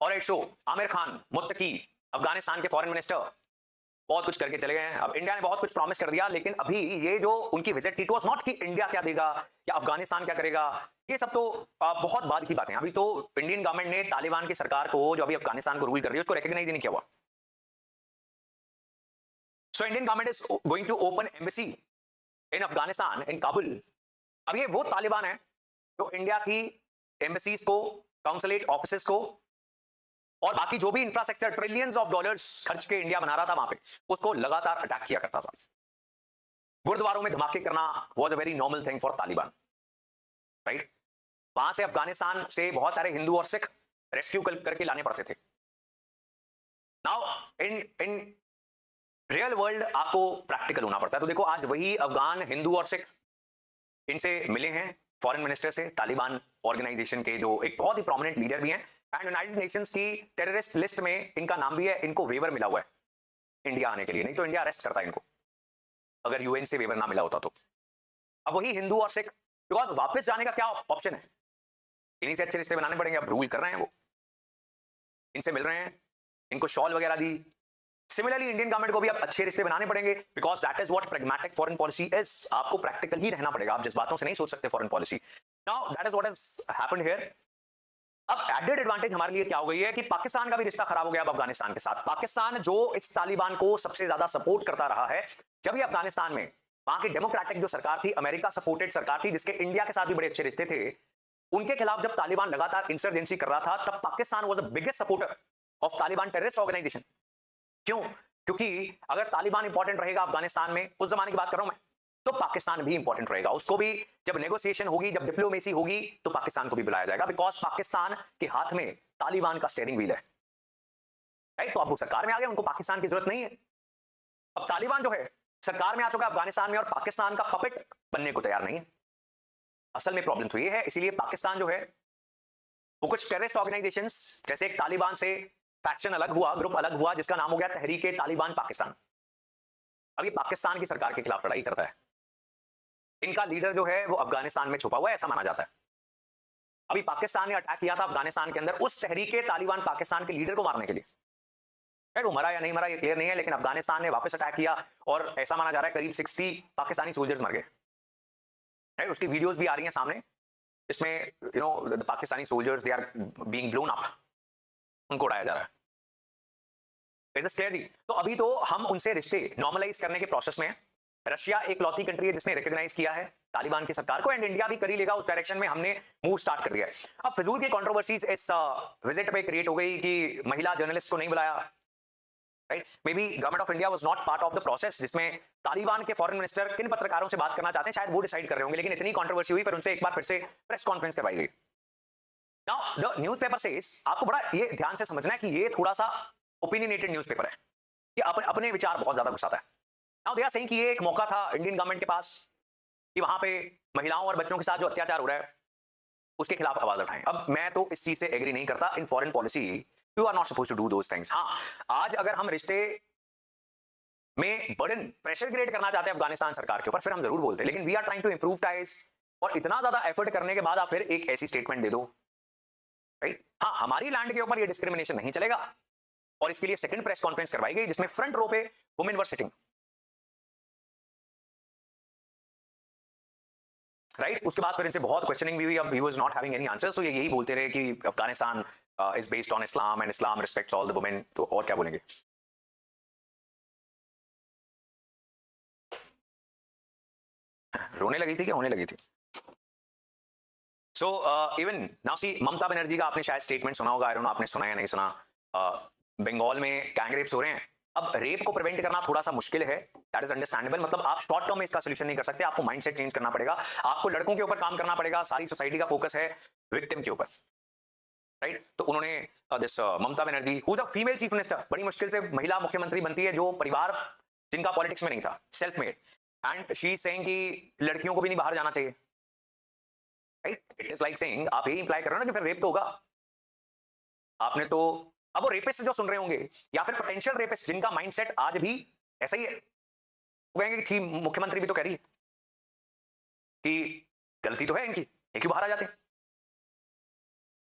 Alright, सो आमिर खान मुत्तकी अफगानिस्तान के foreign minister बहुत कुछ करके चले गए हैं। अब इंडिया ने बहुत कुछ प्रॉमिस कर दिया, लेकिन अभी ये जो उनकी विजिट थी, इट वाज नॉट कि इंडिया क्या देगा या अफगानिस्तान क्या करेगा, ये सब तो बहुत बाद की बातें। अभी तो इंडियन गवर्नमेंट ने तालिबान की सरकार को, जो अभी अफगानिस्तान को रूल कर रही है, उसको रिकॉग्नाइज नहीं किया हुआ। So Indian government is going to open embassy in Afghanistan, in Kabul. अब ये वो तालिबान है जो इंडिया की एम्बेसीज को, काउंसलेट ऑफिसेस को और बाकी जो भी इंफ्रास्ट्रक्चर ट्रिलियंस ऑफ डॉलर्स खर्च के इंडिया बना रहा था वहां पे, उसको लगातार अटैक किया करता था। गुरुद्वारों में धमाके करना was a very normal thing for Taliban, right. वहां से अफगानिस्तान से बहुत सारे हिंदू और सिख रेस्क्यू करके लाने पड़ते थे। नाउ इन रियल वर्ल्ड आपको प्रैक्टिकल होना पड़ता है। तो देखो, आज वही अफगान हिंदू और सिख इनसे मिले हैं फॉरेन मिनिस्टर से, तालिबान ऑर्गेनाइजेशन के जो एक बहुत ही प्रोमिनेंट लीडर भी हैं, एंड यूनाइटेड नेशंस की टेररिस्ट लिस्ट में इनका नाम भी है। इनको वेवर मिला हुआ है इंडिया आने के लिए, नहीं तो इंडिया अरेस्ट करता है इनको अगर यूएन से वेवर ना मिला होता तो। अब वही हिंदू और सिख, बिकॉज वापस जाने का क्या ऑप्शन है, इन्हीं से अच्छे रिश्ते बनाने पड़ेंगे। अब रूल कर रहे हैं वो, इनसे मिल रहे हैं, इनको शॉल वगैरह दी। सिमिलरली इंडियन गवर्नमेंट को भी अब अच्छे रिश्ते बनाने पड़ेंगे, because that is what pragmatic foreign policy is. आपको प्रैक्टिकल ही रहना पड़ेगा, आप जिस बातों से नहीं सोच सकते foreign policy. Now that is what has happened here. अब एडेड एडवांटेज हमारे लिए क्या हो गई है कि पाकिस्तान का भी रिश्ता खराब हो गया अब अफगानिस्तान के साथ। पाकिस्तान जो इस तालिबान को सबसे ज्यादा सपोर्ट करता रहा है, जब ये अफगानिस्तान में वहां की डेमोक्रेटिक जो सरकार थी, अमेरिका सपोर्टेड सरकार थी, जिसके इंडिया के साथ भी बड़े अच्छे रिश्ते थे, उनके खिलाफ जब तालिबान लगातार इंसर्जेंसी कर रहा था, तब Pakistan was the biggest supporter of Taliban terrorist organisation. क्यों? क्योंकि अगर तालिबान इंपॉर्टेंट रहेगा अफगानिस्तान में, उस जमाने की बात कर रहा हूं मैं, तो पाकिस्तान भी इंपॉर्टेंट रहेगा। उसको भी जब नेगोशिएशन होगी, जब डिप्लोमेसी होगी, तो पाकिस्तान को भी बुलाया जाएगा, बिकॉज पाकिस्तान के हाथ में तालिबान का स्टीयरिंग व्हील है, राइट। तो अब वो सरकार में आ गए, उनको पाकिस्तान की जरूरत नहीं है। अब तालिबान जो है सरकार में आ चुका है अफगानिस्तान में, और पाकिस्तान का पपेट बनने को तैयार नहीं है। असल में प्रॉब्लम तो ये है, इसीलिए पाकिस्तान जो है वो कुछ टेररिस्ट ऑर्गेनाइजेशंस, जैसे एक तालिबान से फैक्शन अलग हुआ, ग्रुप अलग हुआ, जिसका नाम हो गया तहरीके तालिबान पाकिस्तान। अब ये पाकिस्तान की सरकार के खिलाफ लड़ाई करता है। इनका लीडर जो है वो अफगानिस्तान में छुपा हुआ है, ऐसा माना जाता है। अभी पाकिस्तान ने अटैक किया था अफगानिस्तान के अंदर उस तहरीके तालिबान पाकिस्तान के लीडर को मारने के लिए, राइट। वो मरा या नहीं मरा ये क्लियर नहीं है, लेकिन अफगानिस्तान ने वापस अटैक किया और ऐसा माना जा रहा है करीब 60 पाकिस्तानी सोल्जर्स मर गए, राइट। उसकी वीडियोस भी आ रही हैं सामने, इसमें the Pakistani soldiers they are being blown up, उनको उड़ाया जा रहा है। तो अभी तो हम उनसे रिश्ते नॉर्मलाइज करने के प्रोसेस में हैं। रशिया एक लौती कंट्री है जिसने रिकॉग्नाइज किया है तालिबान की सरकार को, एंड इंडिया भी कर ही लेगा उस डायरेक्शन में, हमने मूव स्टार्ट कर दिया है। अब फिजूल की कंट्रोवर्सीज इस विजिट पे क्रिएट हो गई कि महिला जर्नलिस्ट को नहीं बुलाया, right. May be government of India was not part of the process, जिसमें तालिबान के फॉरेन मिनिस्टर किन पत्रकारों से बात करना चाहते हैं शायद वो डिसाइड कर रहे होंगे, लेकिन इतनी कंट्रोवर्सी हुई, पर उनसे एक बार फिर से प्रेस कॉन्फ्रेंस करवाई गई। नाउ द न्यूज़पेपर सेज, आपको बड़ा ये ध्यान से समझना है कि ये थोड़ा सा ओपिनियनेटेड न्यूज़पेपर है, ये अपने विचार बहुत ज्यादा घुसाता है। नाउ दे आर सेइंग कि ये एक मौका था इंडियन गवर्नमेंट के पास कि वहां पे महिलाओं और बच्चों के साथ जो अत्याचार हो रहा है उसके खिलाफ आवाज उठाएं। अब मैं तो इस चीज से एग्री नहीं करता। In foreign policy you are not suppose to do those things. हाँ, आज अगर हम रिश्ते में बर्डन प्रेशर क्रिएट करना चाहते हैं अफगानिस्तान सरकार के ऊपर, फिर हम जरूर बोलते हैं, लेकिन we are trying to improve ties, और इतना ज्यादा एफर्ट करने के बाद आप फिर एक ऐसी स्टेटमेंट दे दो, राइट। हाँ, हमारी लैंड के ऊपर ये डिस्क्रिमिनेशन नहीं चलेगा, और इसके लिए सेकंड प्रेस कॉन्फ्रेंस करवाई गई जिसमें फ्रंट रो पे वुमेन वर सिटिंग, राइट। उसके बाद फिर इनसे बहुत क्वेश्चनिंग भी हुई, अब he was not having any answers, तो ये यही बोलते रहे कि Afghanistan is based on Islam and Islam respects all the women. तो और क्या बोलेंगे। रोने लगी थी क्या होने लगी थी। So even now see, Mamata Banerjee का आपने शायद स्टेटमेंट सुना होगा, आई डोंट नो आपने सुना या नहीं सुना। बंगाल में गैंग रेप्स हो रहे हैं। अब रेप को प्रिवेंट करना थोड़ा सा मुश्किल है, दैट इज अंडरस्टैंडेबल। मतलब आप शॉर्ट टर्म में इसका सोल्यूशन नहीं कर सकते, आपको माइंडसेट चेंज करना पड़ेगा, आपको लड़कों के ऊपर काम करना पड़ेगा। सारी सोसाइटी का फोकस है विक्टिम के ऊपर, राइट। तो उन्होंने this Mamata Banerjee who is a female chief minister, बड़ी मुश्किल से महिला मुख्यमंत्री बनती है जो परिवार जिनका पॉलिटिक्स में नहीं था, self made, and she is saying कि लड़कियों को भी नहीं बाहर जाना चाहिए, right. It is like saying, आप यही इंप्लाई कर रहे हो ना कि फिर रेप तो होगा। आपने तो, अब वो रेपिस्ट जो सुन रहे होंगे या फिर पोटेंशियल रेपिस्ट जिनका माइंडसेट आज भी ऐसा ही है, वो कहेंगे कि मुख्यमंत्री भी तो कह रही है कि गलती तो है इनकी, ये क्यों बाहर आ जाते हैं।